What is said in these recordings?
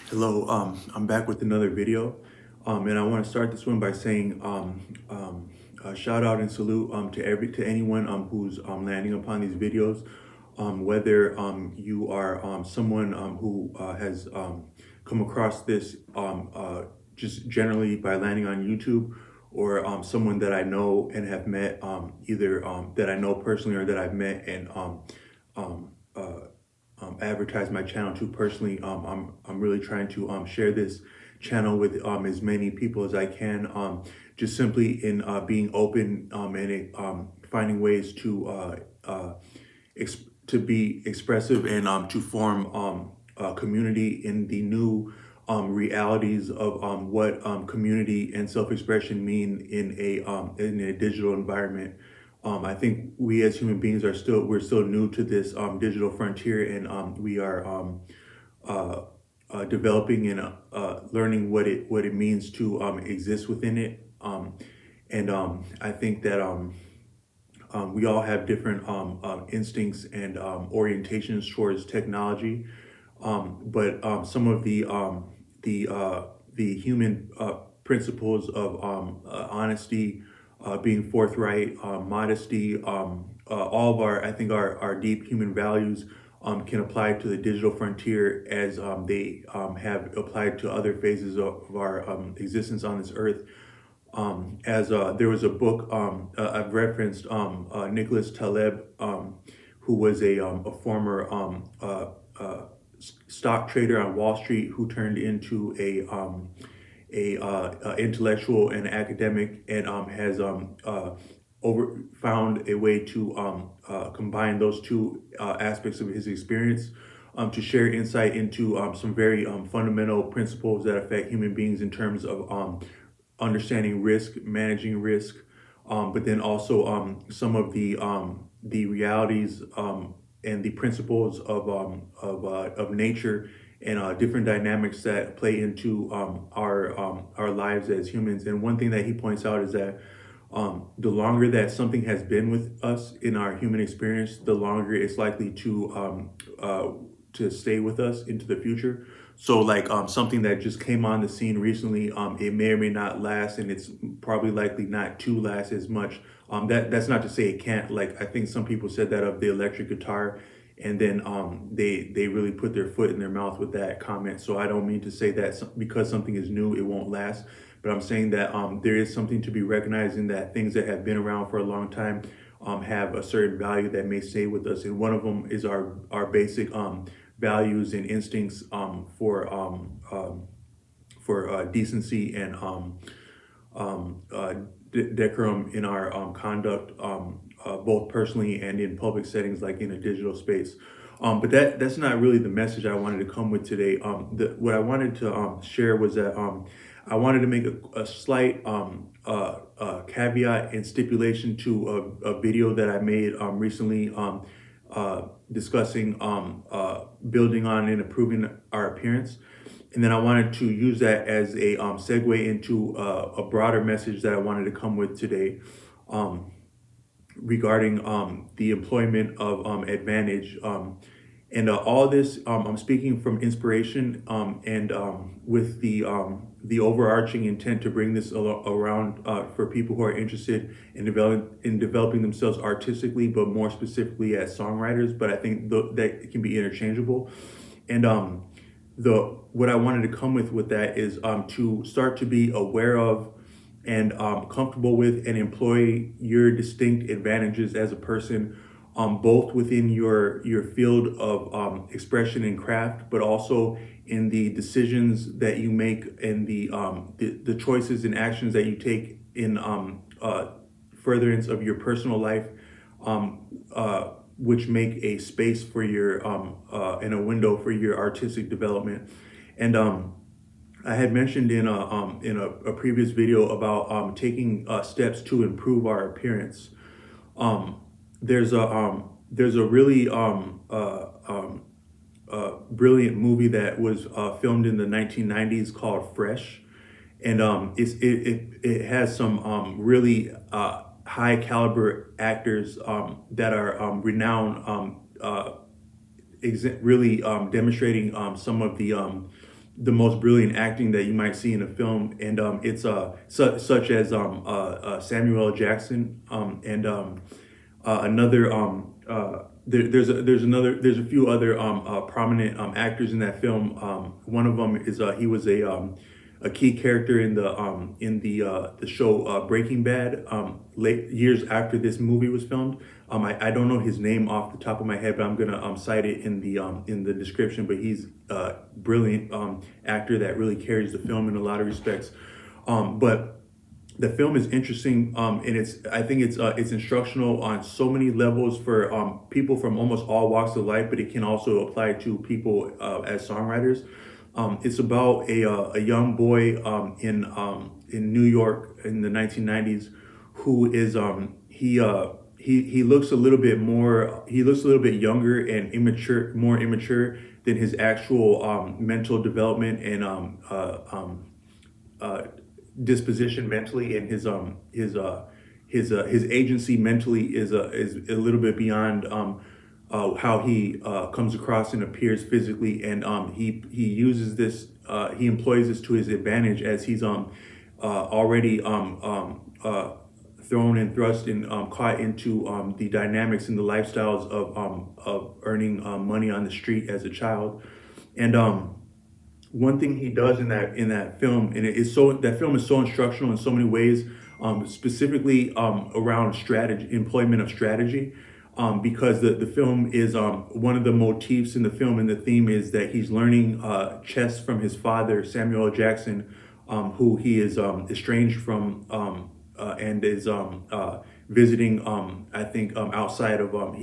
Hello, I'm back with another video, and I want to start this one by saying a shout out and salute to anyone who's landing upon these videos, whether you are someone who has come across this just generally by landing on YouTube, or someone that I know and have met, either that I know personally or that I've met and um, uh, advertise my channel to personally. I'm really trying to share this channel with as many people as I can. Just simply in being open and finding ways to to be expressive and to form a community in the new realities of what community and self-expression mean in a digital environment. I think we as human beings we're still new to this digital frontier, and we are uh, developing and learning what it means to exist within it. And I think that we all have different instincts and orientations towards technology, but some of the human principles of honesty, being forthright, modesty, all of our, I think, our deep human values can apply to the digital frontier as they have applied to other phases of our existence on this earth. As There was a book I've referenced, Nicholas Taleb, who was a former stock trader on Wall Street, who turned into a intellectual and academic, and has over found a way to combine those two aspects of his experience to share insight into some very fundamental principles that affect human beings in terms of understanding risk, managing risk, but then also the realities and the principles of nature and different dynamics that play into our lives as humans. And one thing that he points out is that the longer that something has been with us in our human experience, the longer it's likely to stay with us into the future. So like something that just came on the scene recently, it may or may not last, and it's probably likely not to last as much. That's not to say it can't. Like I think some people said that of the electric guitar, and then they really put their foot in their mouth with that comment. So I don't mean to say that because something is new, it won't last. But I'm saying that there is something to be recognized in that things that have been around for a long time have a certain value that may stay with us, and one of them is our basic values and instincts for decency and decorum in our conduct, both personally and in public settings, like in a digital space. But that's not really the message I wanted to come with today. What I wanted to share was that I wanted to make a slight caveat and stipulation to a video that I made recently, discussing building on and improving our appearance. And then I wanted to use that as a segue into a broader message that I wanted to come with today, regarding the employment of advantage. And all this, I'm speaking from inspiration, and with the overarching intent to bring this around for people who are interested in developing themselves artistically, but more specifically as songwriters. But I think that it can be interchangeable. And the what I wanted to come with that is to start to be aware of and comfortable with and employ your distinct advantages as a person, both within your field of expression and craft, but also in the decisions that you make and the choices and actions that you take in furtherance of your personal life, which make a space for your and a window for your artistic development. And I had mentioned in a previous video about taking steps to improve our appearance. There's a really brilliant movie that was filmed in the 1990s called Fresh, and it has some really high caliber actors that are renowned, really demonstrating some of the most brilliant acting that you might see in a film, and it's such as Samuel L. Jackson, and another there's a few other prominent actors in that film. One of them is he was a key character in the show Breaking Bad. Late years after this movie was filmed. I don't know his name off the top of my head, but I'm gonna cite it in the description. But he's a brilliant actor that really carries the film in a lot of respects. But the film is interesting, and I think it's instructional on so many levels for people from almost all walks of life, but it can also apply to people as songwriters. It's about a young boy in New York in the 1990s who is he looks a little bit more he looks a little bit younger and more immature than his actual mental development and disposition mentally, and his agency mentally is a little bit beyond how he comes across and appears physically, and he uses this he employs this to his advantage as he's already thrown and thrust and caught into the dynamics and the lifestyles of earning money on the street as a child. And one thing he does in that film, and that film is so instructional in so many ways, specifically around strategy, employment of strategy, because the film is one of the motifs in the film, and the theme is that he's learning chess from his father, Samuel L. Jackson, who he is estranged from, and is visiting. I think outside of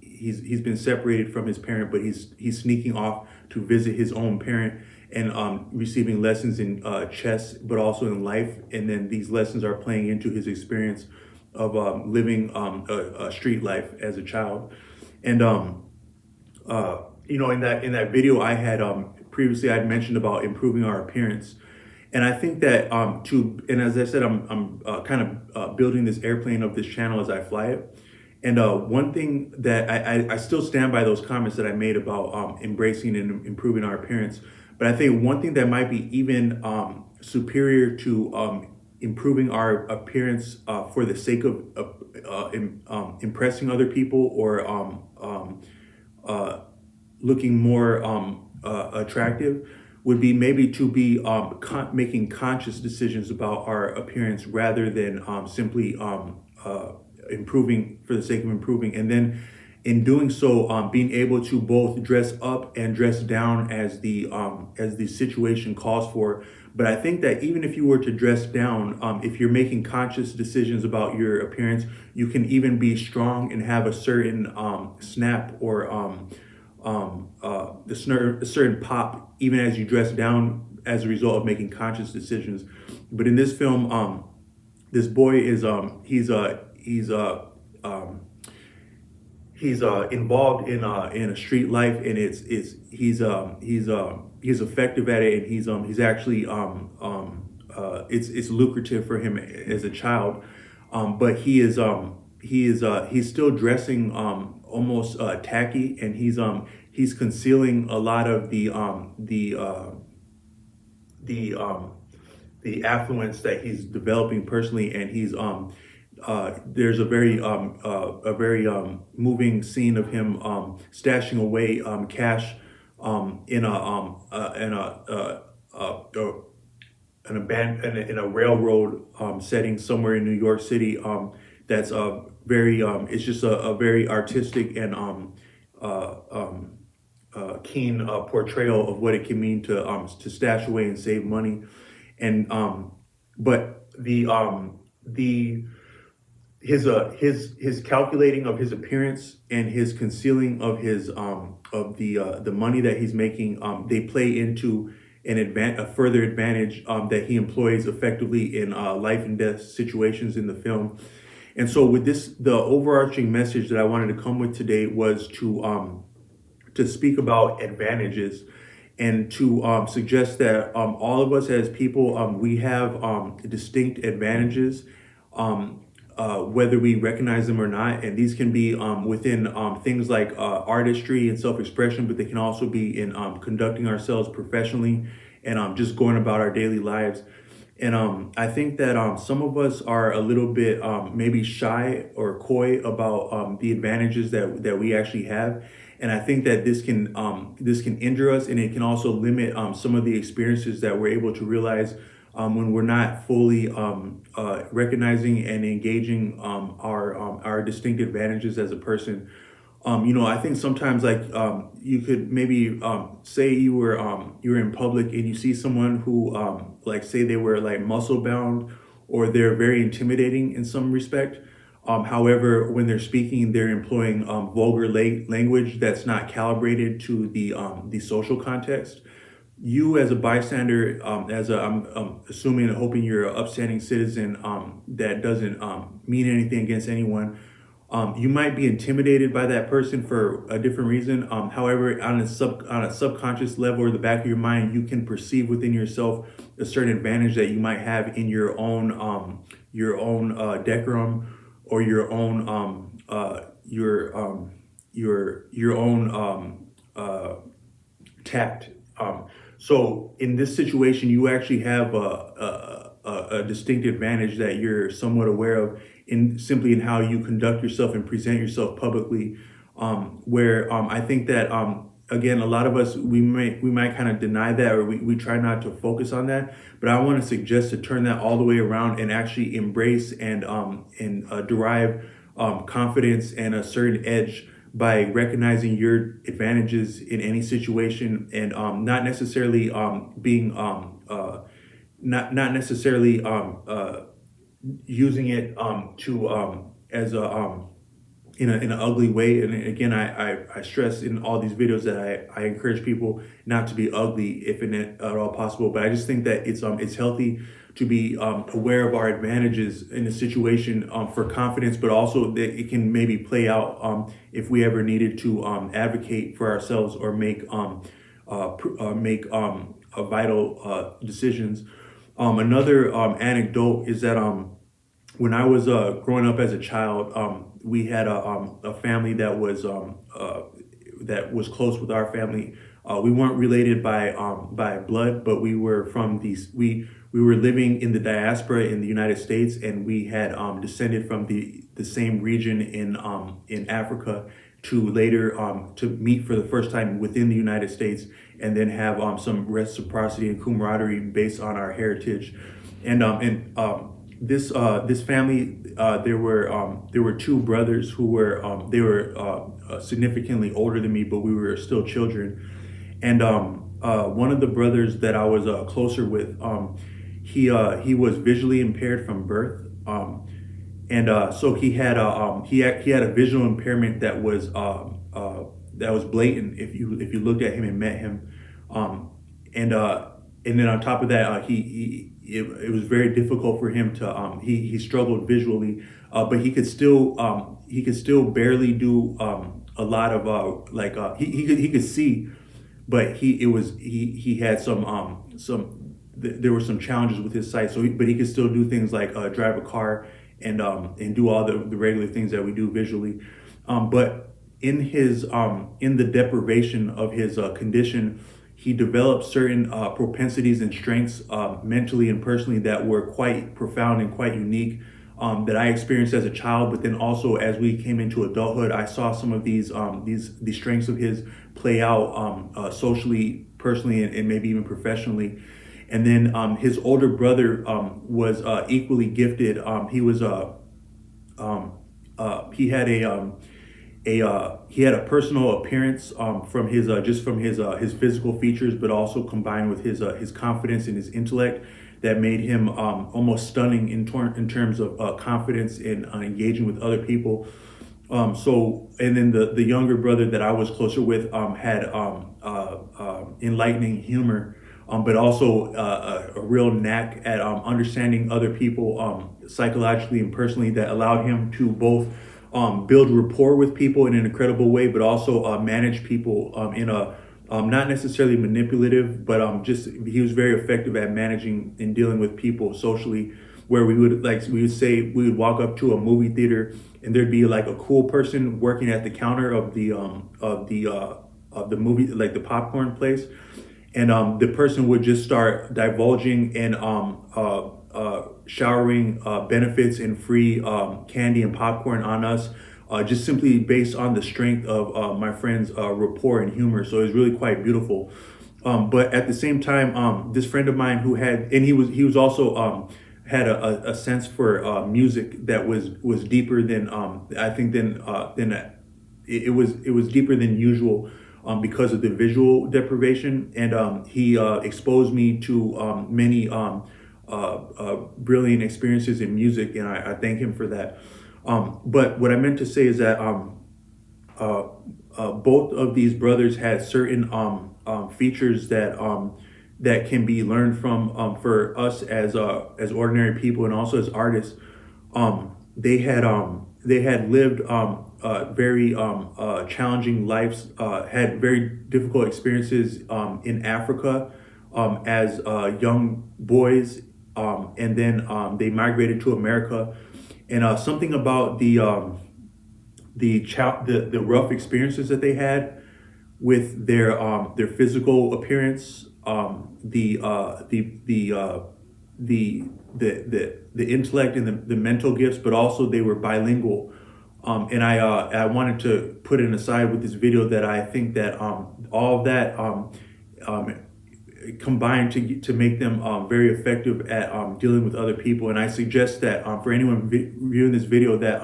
he's been separated from his parent, but he's sneaking off to visit his own parent and receiving lessons in chess, but also in life. And then these lessons are playing into his experience of living a street life as a child. And in that video I had previously I'd mentioned about improving our appearance. And I think that and as I said, I'm kind of building this airplane of this channel as I fly it. And one thing that I still stand by those comments that I made about embracing and improving our appearance. But I think one thing that might be even superior to improving our appearance for the sake of impressing other people or looking more attractive would be maybe to be making conscious decisions about our appearance rather than simply improving for the sake of improving, and then in doing so, being able to both dress up and dress down as the situation calls for. But I think that even if you were to dress down, if you're making conscious decisions about your appearance, you can even be strong and have a certain snap or a certain pop, even as you dress down as a result of making conscious decisions. But in this film, this boy is he's involved in a street life, and he's effective at it, and he's actually it's lucrative for him as a child, but he's still dressing almost tacky, and he's concealing a lot of the affluence that he's developing personally, and there's a very moving scene of him stashing away cash in a railroad setting somewhere in New York City. That's very it's just a very artistic and keen portrayal of what it can mean to stash away and save money. And but the his calculating of his appearance and his concealing of his of the money that he's making, they play into a further advantage that he employs effectively in life and death situations in the film. And so with this, the overarching message that I wanted to come with today was to speak about advantages, and to suggest that all of us as people, we have distinct advantages whether we recognize them or not. And these can be within things like artistry and self-expression, but they can also be in conducting ourselves professionally and just going about our daily lives. And I think that some of us are a little bit maybe shy or coy about the advantages that we actually have. And I think that this can injure us, and it can also limit some of the experiences that we're able to realize when we're not fully recognizing and engaging our distinct advantages as a person. I think sometimes like you could maybe say you were in public and you see someone who like say they were like muscle bound or they're very intimidating in some respect. However, when they're speaking, they're employing vulgar language that's not calibrated to the social context. You as a bystander, I'm assuming and hoping you're an upstanding citizen that doesn't mean anything against anyone. You might be intimidated by that person for a different reason. However, on a subconscious level or the back of your mind, you can perceive within yourself a certain advantage that you might have in your own decorum or your own tact. So in this situation, you actually have a distinct advantage that you're somewhat aware of in how you conduct yourself and present yourself publicly. Where I think that again, a lot of us we might kind of deny that, or we try not to focus on that. But I want to suggest to turn that all the way around and actually embrace and derive confidence and a certain edge by recognizing your advantages in any situation, and not necessarily being not necessarily using it to as a in an ugly way. And again, I stress in all these videos that I encourage people not to be ugly if at all possible. But I just think that it's healthy to be aware of our advantages in a situation for confidence, but also that it can maybe play out if we ever needed to advocate for ourselves or make vital decisions. Another anecdote is that when I was growing up as a child, we had a family that was close with our family. We weren't related by blood, but we were from these. We were living in the diaspora in the United States, and we had descended from the same region in Africa to later to meet for the first time within the United States, and then have some reciprocity and camaraderie based on our heritage. And this family, there were two brothers who were they were significantly older than me, but we were still children. And one of the brothers that I was closer with, he was visually impaired from birth, and so he had a visual impairment that was blatant if you looked at him and met him, and then on top of that, it was very difficult for him to he struggled visually, but he could still barely do a lot of he could see, but he had there were some challenges with his sight. But he could still do things like drive a car and do all the regular things that we do visually. But in the deprivation of his condition, he developed certain propensities and strengths mentally and personally that were quite profound and quite unique, that I experienced as a child. But then also as we came into adulthood, I saw some of these strengths of his play out socially, personally, and maybe even professionally. And then his older brother was equally gifted. He had a personal appearance from his his physical features, but also combined with his confidence and his intellect that made him almost stunning in terms of confidence in engaging with other people. And then the younger brother that I was closer with had enlightening humor, but also a real knack at understanding other people psychologically and personally, that allowed him to both build rapport with people in an incredible way, but also manage people in a not necessarily manipulative, but just he was very effective at managing and dealing with people socially. where we would walk up to a movie theater and there'd be like a cool person working at the counter of the movie, like the popcorn place, and the person would just start divulging and showering benefits and free candy and popcorn on us, just simply based on the strength of my friend's rapport and humor. So it was really quite beautiful. But at the same time, this friend of mine who had, and he was also had a sense for music that was deeper than I think than it was deeper than usual, because of the visual deprivation, and he exposed me to many brilliant experiences in music, and I thank him for that. But what I meant to say is that both of these brothers had certain features that can be learned from, for us as ordinary people and also as artists. They had lived very challenging lives, had very difficult experiences in Africa as young boys, and then they migrated to America. And something about the rough experiences that they had with their physical appearance, the intellect and the mental gifts, but also they were bilingual. And I wanted to put an aside with this video that I think that all of that combined to make them very effective at dealing with other people. And I suggest that for anyone viewing this video, that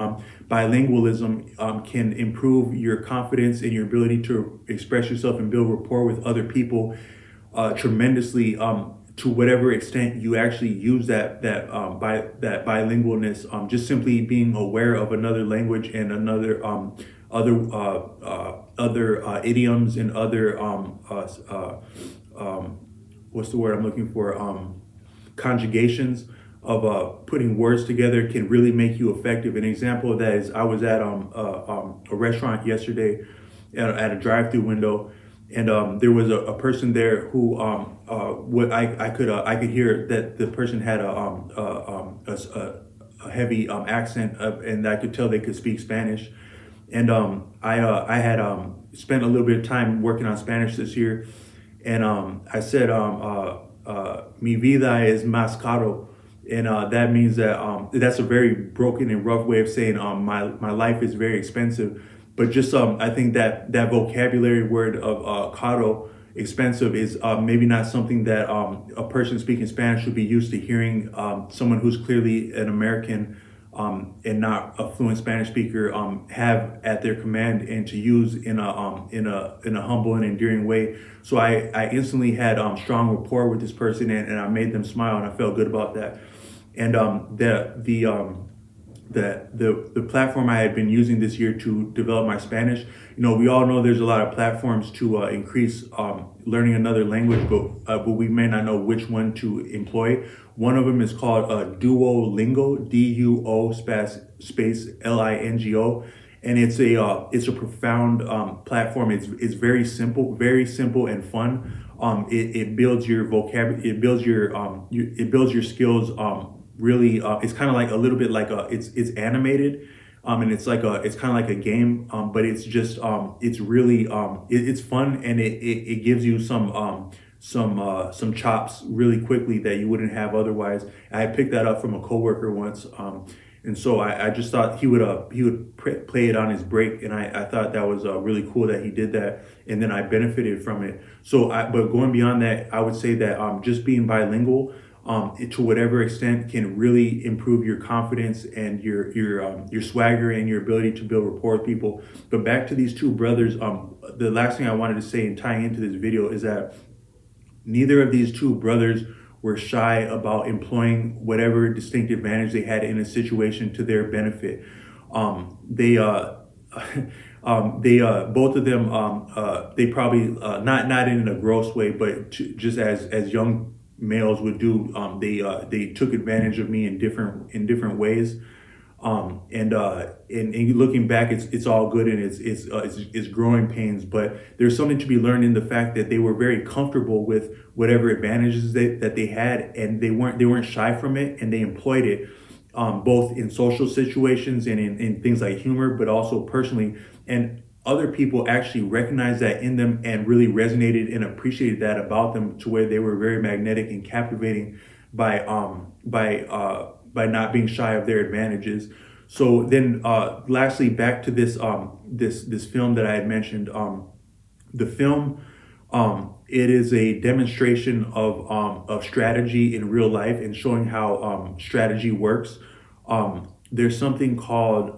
bilingualism can improve your confidence and your ability to express yourself and build rapport with other people tremendously, to whatever extent you actually use that bilingualness. Just simply being aware of another language and another other idioms and other what's the word I'm looking for? Conjugations of putting words together can really make you effective. An example of that is I was at a restaurant yesterday at a drive-through window, and there was a person there who what I could hear that the person had a heavy accent, and I could tell they could speak Spanish. And I had spent a little bit of time working on Spanish this year, and I said, mi vida es más caro. And that means that that's a very broken and rough way of saying my life is very expensive. But just I think that vocabulary word of caro, expensive, is maybe not something that a person speaking Spanish would be used to hearing someone who's clearly an American and not a fluent Spanish speaker have at their command and to use in a humble and endearing way. So I instantly had strong rapport with this person, and I made them smile, and I felt good about that. And the platform I had been using this year to develop my Spanish, we all know there's a lot of platforms to increase learning another language, but we may not know which one to employ. One of them is called Duolingo, Duo space Lingo, and it's a profound platform. It's very simple and fun. It builds your vocabulary, it builds your skills. Really, it's kind of like a little bit like it's animated, and it's kind of like a game, but it's just it's really it's fun, and it gives you some chops really quickly that you wouldn't have otherwise. I picked that up from a coworker once, and so I just thought he would play it on his break, and I thought that was really cool that he did that, and then I benefited from it. So but going beyond that, I would say that just being bilingual, to whatever extent, can really improve your confidence and your swagger and your ability to build rapport with people. But back to these two brothers, the last thing I wanted to say and tying into this video is that neither of these two brothers were shy about employing whatever distinct advantage they had in a situation to their benefit. They both of them, they probably not in a gross way, but just as young males would do, they took advantage of me in different ways. And looking back, it's all good, and it's growing pains. But there's something to be learned in the fact that they were very comfortable with whatever advantages that they had, and they weren't shy from it, and they employed it, both in social situations and in things like humor, but also personally. And other people actually recognized that in them and really resonated and appreciated that about them, to where they were very magnetic and captivating by not being shy of their advantages. So then, lastly, back to this film that I had mentioned. The film, it is a demonstration of strategy in real life, and showing how strategy works. There's something called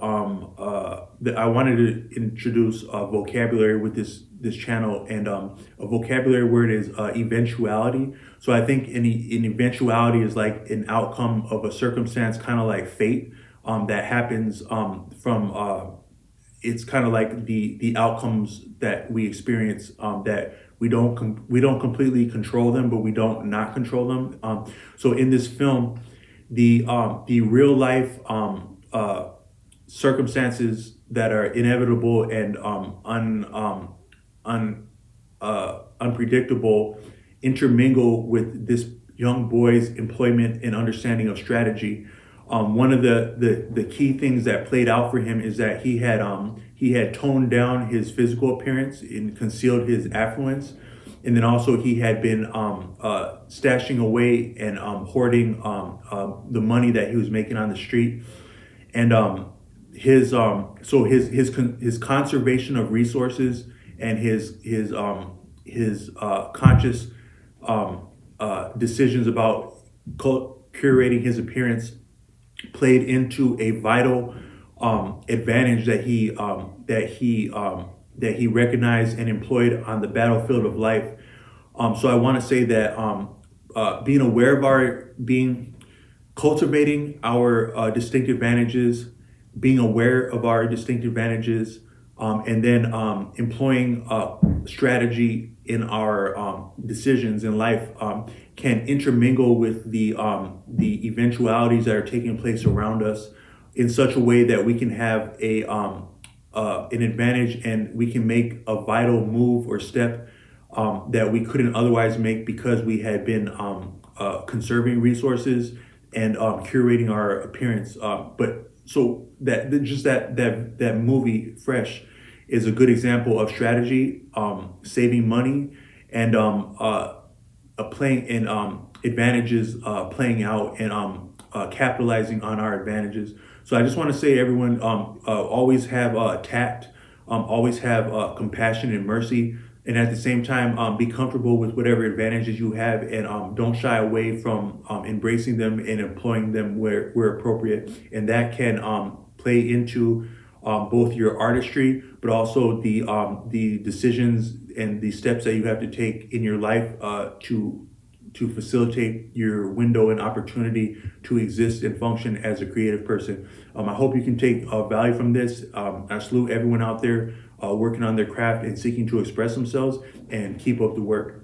that I wanted to introduce a vocabulary with this channel, and a vocabulary word is eventuality. So I think an eventuality is like an outcome of a circumstance, kind of like fate, that happens from it's kind of like the outcomes that we experience, that we don't completely control them, but we don't not control them. So in this film, the real life circumstances that are inevitable and unpredictable intermingle with this young boy's employment and understanding of strategy. One of the key things that played out for him is that he had toned down his physical appearance and concealed his affluence, and then also he had been stashing away and hoarding the money that he was making on the street. And his conservation of resources and his conscious decisions about curating his appearance played into a vital advantage that he recognized and employed on the battlefield of life. So I want to say that being aware of cultivating our distinct advantages, being aware of our distinct advantages, and then employing strategy in our decisions in life, can intermingle with the eventualities that are taking place around us in such a way that we can have an advantage, and we can make a vital move or step that we couldn't otherwise make, because we had been conserving resources and curating our appearance. But so that movie Fresh is a good example of strategy, saving money, and playing and advantages playing out, and capitalizing on our advantages. So I just want to say, everyone, always have tact, always have compassion and mercy, and at the same time, be comfortable with whatever advantages you have, and don't shy away from embracing them and employing them where appropriate. And that can play into both your artistry, but also the decisions and the steps that you have to take in your life to facilitate your window and opportunity to exist and function as a creative person. I hope you can take value from this. I salute everyone out there working on their craft and seeking to express themselves, and keep up the work.